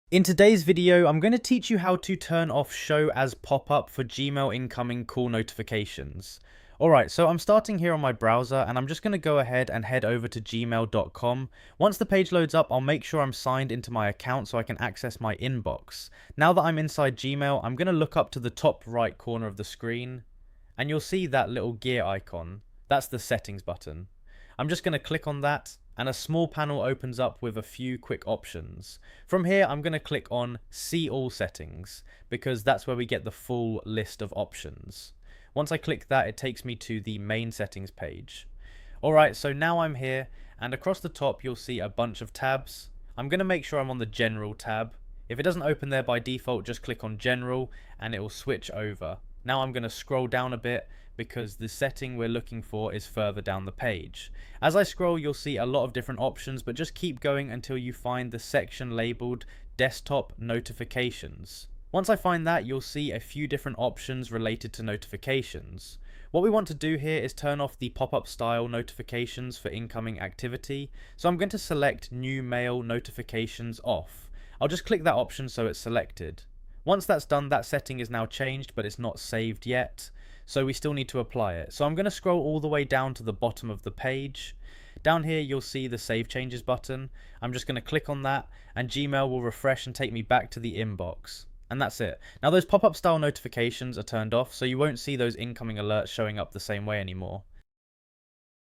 In today's video, I'm going to teach you how to turn off Show as Pop-up for Gmail incoming call notifications. Alright, so I'm starting here on my browser and I'm just going to go ahead and head over to gmail.com. Once the page loads up, I'll make sure I'm signed into my account so I can access my inbox. Now that I'm inside Gmail, I'm going to look up to the top right corner of the screen and you'll see that little gear icon. That's the settings button. I'm just going to click on that and a small panel opens up with a few quick options. From here, I'm going to click on See All Settings because that's where we get the full list of options. Once I click that, it takes me to the main settings page. Alright, so now I'm here and across the top you'll see a bunch of tabs. I'm going to make sure I'm on the General tab. If it doesn't open there by default, just click on General and it will switch over. Now I'm going to scroll down a bit because the setting we're looking for is further down the page. As I scroll, you'll see a lot of different options, but just keep going until you find the section labeled Desktop Notifications. Once I find that, you'll see a few different options related to notifications. What we want to do here is turn off the pop-up style notifications for incoming activity, so I'm going to select New Mail Notifications off. I'll just click that option so it's selected. Once that's done, that setting is now changed, but it's not saved yet, so we still need to apply it. So I'm going to scroll all the way down to the bottom of the page. Down here you'll see the Save Changes button. I'm just going to click on that and Gmail will refresh and take me back to the inbox. And that's it. Now those pop-up style notifications are turned off, so you won't see those incoming alerts showing up the same way anymore.